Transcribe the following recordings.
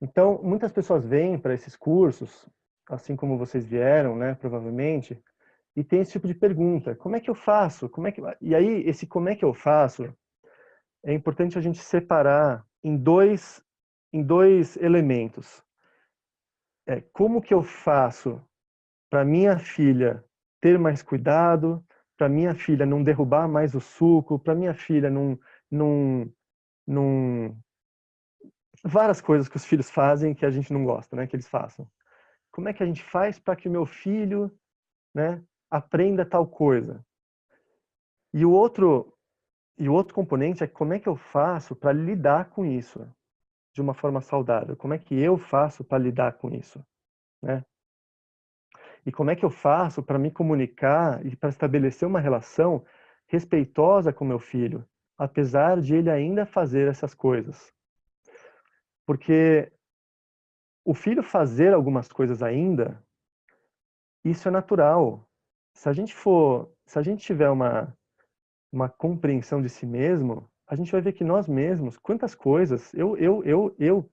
Então, muitas pessoas vêm para esses cursos, assim como vocês vieram, né, provavelmente, e tem esse tipo de pergunta: como é que eu faço? E aí, esse como é que eu faço, é importante a gente separar em dois elementos. Como que eu faço para minha filha ter mais cuidado, para minha filha não derrubar mais o suco, para minha filha não, não... Várias coisas que os filhos fazem que a gente não gosta, né, que eles façam. Como é que a gente faz para que o meu filho, né, aprenda tal coisa? E o outro componente é como é que eu faço para lidar com isso de uma forma saudável? Como é que eu faço para lidar com isso, né? E como é que eu faço para me comunicar e para estabelecer uma relação respeitosa com meu filho, apesar de ele ainda fazer essas coisas? Porque o filho fazer algumas coisas ainda, isso é natural. Se a gente tiver uma compreensão de si mesmo, a gente vai ver que nós mesmos, quantas coisas,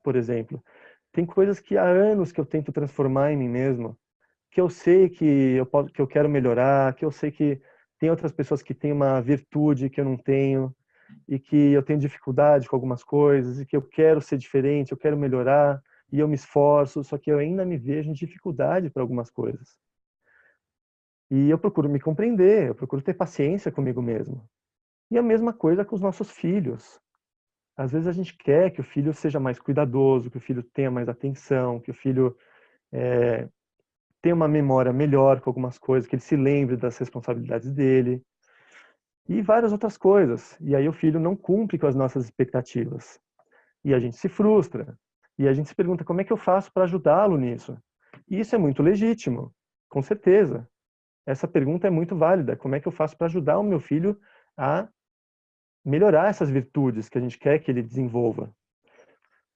por exemplo, tem coisas que há anos que eu tento transformar em mim mesmo, que eu sei que eu quero melhorar, que eu sei que tem outras pessoas que têm uma virtude que eu não tenho, e que eu tenho dificuldade com algumas coisas, e que eu quero ser diferente, eu quero melhorar, e eu me esforço, só que eu ainda me vejo em dificuldade para algumas coisas. E eu procuro me compreender, eu procuro ter paciência comigo mesmo. E a mesma coisa com os nossos filhos. Às vezes a gente quer que o filho seja mais cuidadoso, que o filho tenha mais atenção, que o filho tenha uma memória melhor com algumas coisas, que ele se lembre das responsabilidades dele e várias outras coisas. E aí o filho não cumpre com as nossas expectativas. E a gente se frustra. E a gente se pergunta como é que eu faço para ajudá-lo nisso? E isso é muito legítimo, com certeza. Essa pergunta é muito válida. Como é que eu faço para ajudar o meu filho a melhorar essas virtudes que a gente quer que ele desenvolva?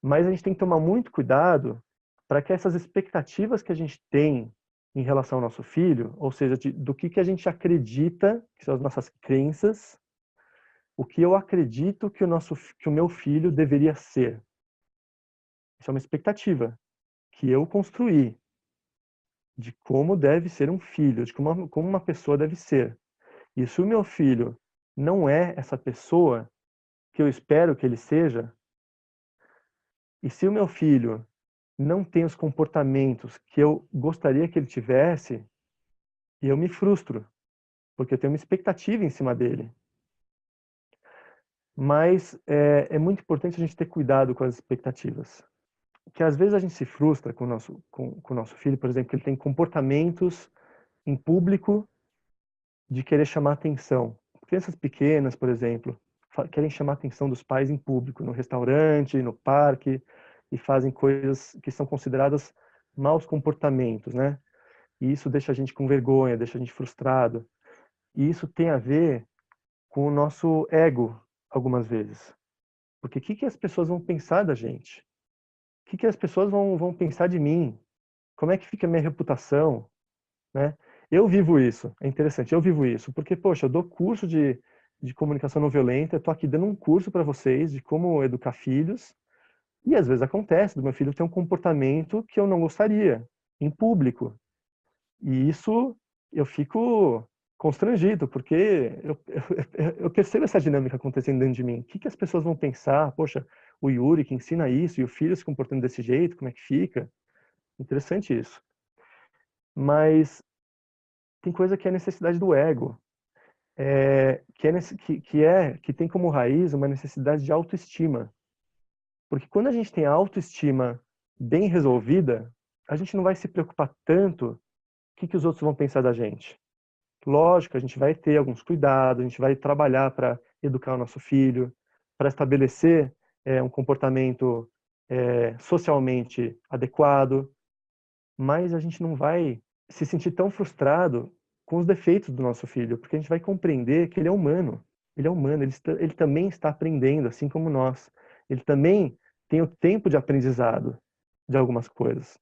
Mas a gente tem que tomar muito cuidado para que essas expectativas que a gente tem em relação ao nosso filho, ou seja, do que a gente acredita, que são as nossas crenças, o que eu acredito que o meu filho deveria ser. Isso é uma expectativa que eu construí de como deve ser um filho, de como uma pessoa deve ser. E se o meu filho não é essa pessoa que eu espero que ele seja, e se o meu filho não tem os comportamentos que eu gostaria que ele tivesse, eu me frustro, porque eu tenho uma expectativa em cima dele. Mas é muito importante a gente ter cuidado com as expectativas. Que às vezes a gente se frustra com o nosso filho, por exemplo, que ele tem comportamentos em público de querer chamar atenção. Crianças pequenas, por exemplo, querem chamar a atenção dos pais em público, no restaurante, no parque, e fazem coisas que são consideradas maus comportamentos, né? E isso deixa a gente com vergonha, deixa a gente frustrado. E isso tem a ver com o nosso ego, algumas vezes. Porque o que as pessoas vão pensar da gente? O que as pessoas vão pensar de mim? Como é que fica a minha reputação? Né? Eu vivo isso, é interessante, eu vivo isso, porque, poxa, eu dou curso de comunicação não violenta, eu tô aqui dando um curso para vocês de como educar filhos, e às vezes acontece do meu filho ter um comportamento que eu não gostaria, em público. E isso eu fico constrangido, porque eu percebo essa dinâmica acontecendo dentro de mim. O que as pessoas vão pensar? Poxa, o Yuri que ensina isso, e o filho se comportando desse jeito, como é que fica? Interessante isso. Mas tem coisa que é necessidade do ego, que tem como raiz uma necessidade de autoestima. Porque quando a gente tem a autoestima bem resolvida, a gente não vai se preocupar tanto que os outros vão pensar da gente. Lógico, a gente vai ter alguns cuidados, a gente vai trabalhar para educar o nosso filho, para estabelecer um comportamento socialmente adequado, mas a gente não vai se sentir tão frustrado com os defeitos do nosso filho, porque a gente vai compreender que ele é humano. Ele é humano, ele também está aprendendo, assim como nós. Ele também tem o tempo de aprendizado de algumas coisas.